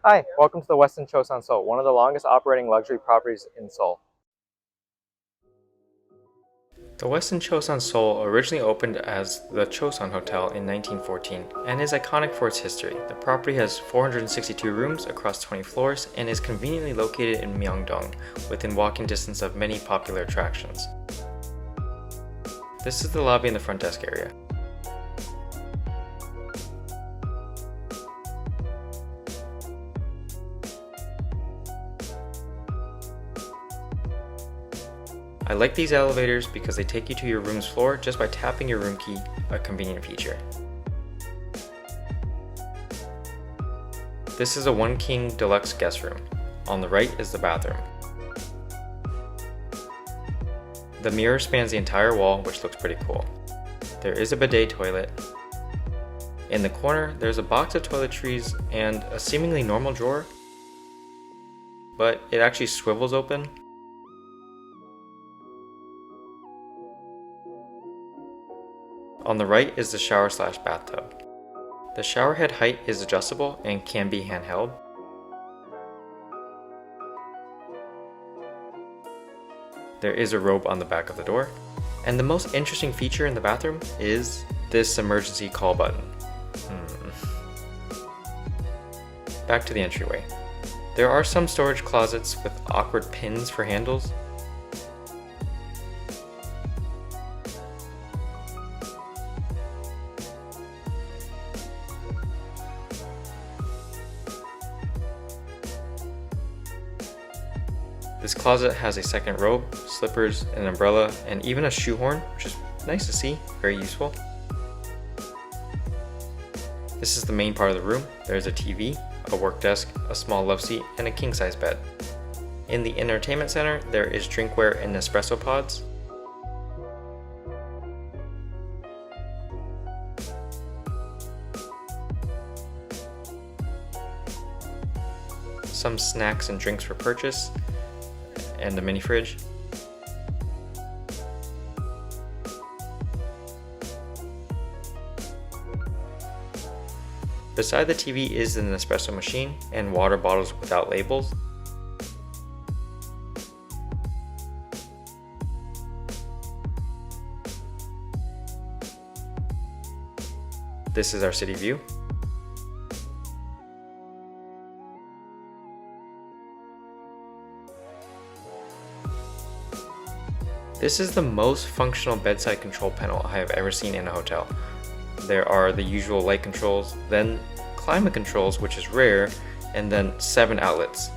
Hi, welcome to the Westin Josun Seoul, one of the longest operating luxury properties in Seoul. The Westin Josun Seoul originally opened as the Josun Hotel in 1914 and is iconic for its history. The property has 462 rooms across 20 floors and is conveniently located in Myeongdong, within walking distance of many popular attractions. This is the lobby and the front desk area. I like these elevators because they take you to your room's floor just by tapping your room key, a convenient feature. This is a one king deluxe guest room. On the right is the bathroom. The mirror spans the entire wall, which looks pretty cool. There is a bidet toilet. In the corner, there's a box of toiletries and a seemingly normal drawer, but it actually swivels open. On the right is the shower/bathtub. The shower head height is adjustable and can be handheld. There is a robe on the back of the door. And the most interesting feature in the bathroom is this emergency call button. Back to the entryway. There are some storage closets with awkward pins for handles. This closet has a second robe, slippers, an umbrella, and even a shoehorn, which is nice to see, very useful. This is the main part of the room. There's a TV, a work desk, a small love seat, and a king-size bed. In the entertainment center, there is drinkware and espresso pods. Some snacks and drinks for purchase, and a mini fridge. Beside the TV is an espresso machine and water bottles without labels. This is our city view. This is the most functional bedside control panel I have ever seen in a hotel. There are the usual light controls, then climate controls, which is rare, and then 7 outlets.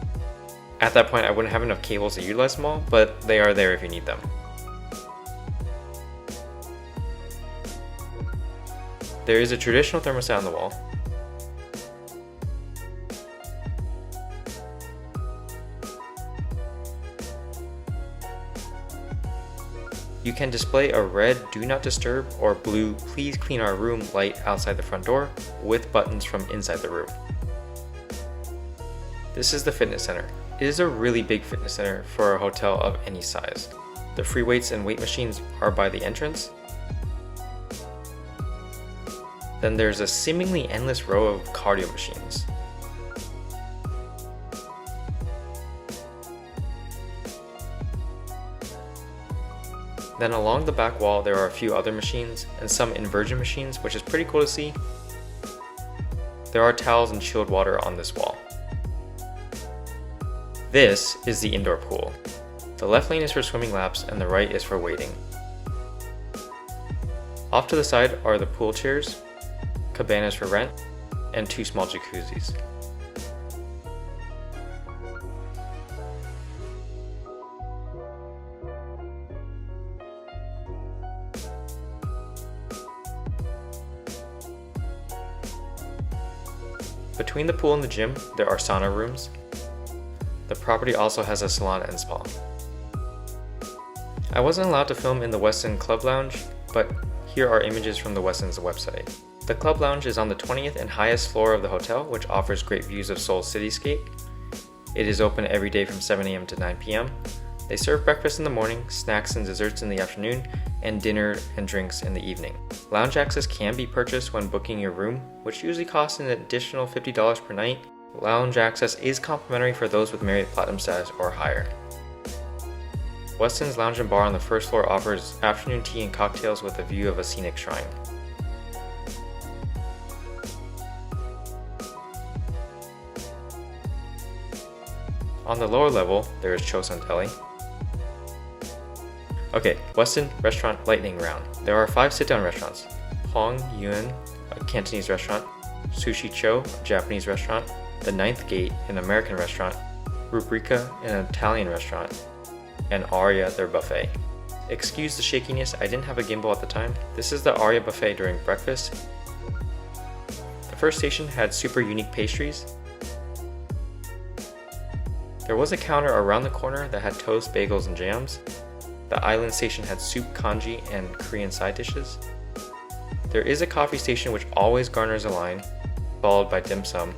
At that point, I wouldn't have enough cables to utilize them all, but they are there if you need them. There is a traditional thermostat on the wall. You can display a red "Do Not Disturb" or blue "Please Clean Our Room" light outside the front door with buttons from inside the room. This is the fitness center. It is a really big fitness center for a hotel of any size. The free weights and weight machines are by the entrance. Then there's a seemingly endless row of cardio machines. Then along the back wall there are a few other machines and some inversion machines, which is pretty cool to see. There are towels and chilled water on this wall. This is the indoor pool. The left lane is for swimming laps and the right is for wading. Off to the side are the pool chairs, cabanas for rent, and 2 small jacuzzis. Between the pool and the gym, there are sauna rooms. The property also has a salon and spa. I wasn't allowed to film in the Westin Club Lounge, but here are images from the Westin's website. The Club Lounge is on the 20th and highest floor of the hotel, which offers great views of Seoul's cityscape. It is open every day from 7 AM to 9 PM. They serve breakfast in the morning, snacks and desserts in the afternoon, and dinner and drinks in the evening. Lounge access can be purchased when booking your room, which usually costs an additional $50 per night. Lounge access is complimentary for those with Marriott Platinum status or higher. Westin's Lounge and Bar on the first floor offers afternoon tea and cocktails with a view of a scenic shrine. On the lower level, there is Josun Deli. Okay, Westin Restaurant Lightning Round. There are 5 sit-down restaurants. Hong Yuen, a Cantonese restaurant, Sushi Cho, a Japanese restaurant, The Ninth Gate, an American restaurant, Rubrica, an Italian restaurant, and Aria, their buffet. Excuse the shakiness, I didn't have a gimbal at the time. This is the Aria buffet during breakfast. The first station had super unique pastries. There was a counter around the corner that had toast, bagels, and jams. The island station had soup, congee, and Korean side dishes. There is a coffee station which always garners a line, followed by dim sum.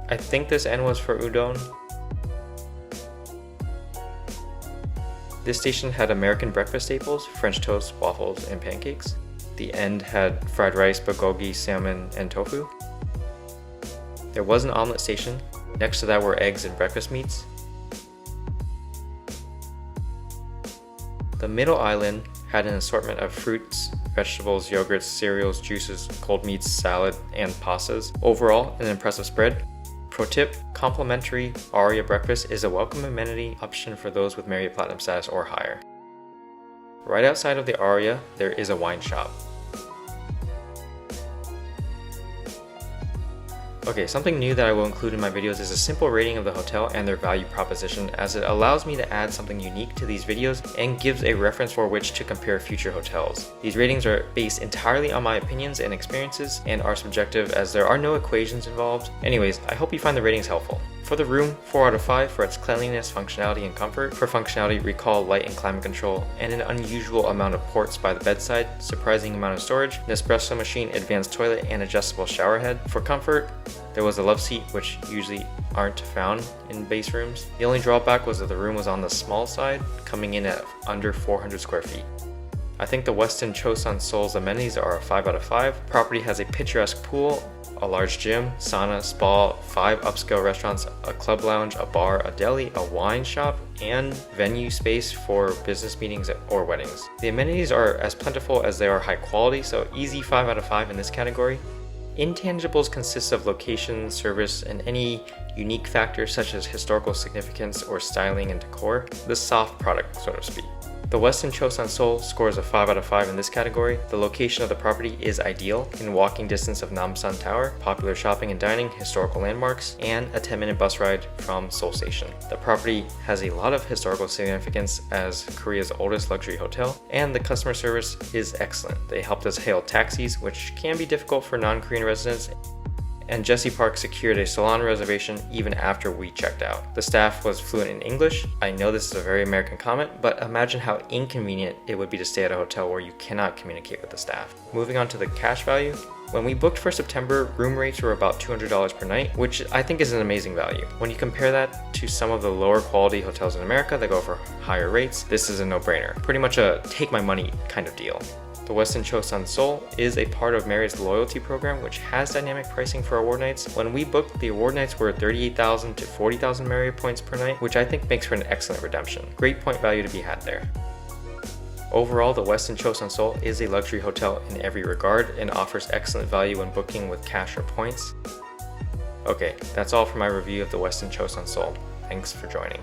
I think this end was for udon. This station had American breakfast staples, French toast, waffles, and pancakes. The end had fried rice, bulgogi, salmon, and tofu. There was an omelet station. Next to that were eggs and breakfast meats. The middle island had an assortment of fruits, vegetables, yogurts, cereals, juices, cold meats, salad, and pastas. Overall, an impressive spread. Pro tip, complimentary Aria breakfast is a welcome amenity option for those with Marriott Platinum status or higher. Right outside of the Aria, there is a wine shop. Okay, something new that I will include in my videos is a simple rating of the hotel and their value proposition, as it allows me to add something unique to these videos and gives a reference for which to compare future hotels. These ratings are based entirely on my opinions and experiences and are subjective as there are no equations involved. Anyways, I hope you find the ratings helpful. For the room, 4 out of 5 for its cleanliness, functionality, and comfort. For functionality, recall light and climate control, and an unusual amount of ports by the bedside, surprising amount of storage, an espresso machine, advanced toilet, and adjustable shower head. For comfort, there was a love seat, which usually aren't found in base rooms. The only drawback was that the room was on the small side, coming in at under 400 square feet. I think the Westin Josun Seoul's amenities are a 5 out of 5. Property has a picturesque pool, a large gym, sauna, spa, 5 upscale restaurants, a club lounge, a bar, a deli, a wine shop, and venue space for business meetings or weddings. The amenities are as plentiful as they are high quality, so easy 5 out of 5 in this category. Intangibles consist of location, service, and any unique factors such as historical significance or styling and decor, the soft product, so to speak. The Westin Josun Seoul scores a 5 out of 5 in this category. The location of the property is ideal, in walking distance of Namsan Tower, popular shopping and dining, historical landmarks, and a 10-minute bus ride from Seoul Station. The property has a lot of historical significance as Korea's oldest luxury hotel, and the customer service is excellent. They helped us hail taxis, which can be difficult for non-Korean residents, and Jesse Park secured a salon reservation even after we checked out. The staff was fluent in English. I know this is a very American comment, but imagine how inconvenient it would be to stay at a hotel where you cannot communicate with the staff. Moving on to the cash value. When we booked for September, room rates were about $200 per night, which I think is an amazing value. When you compare that to some of the lower quality hotels in America that go for higher rates, this is a no-brainer. Pretty much a take my money kind of deal. The Westin Josun Seoul is a part of Marriott's loyalty program, which has dynamic pricing for award nights. When we booked, the award nights were 38,000 to 40,000 Marriott points per night, which I think makes for an excellent redemption. Great point value to be had there. Overall, the Westin Josun Seoul is a luxury hotel in every regard and offers excellent value when booking with cash or points. Okay, that's all for my review of the Westin Josun Seoul. Thanks for joining.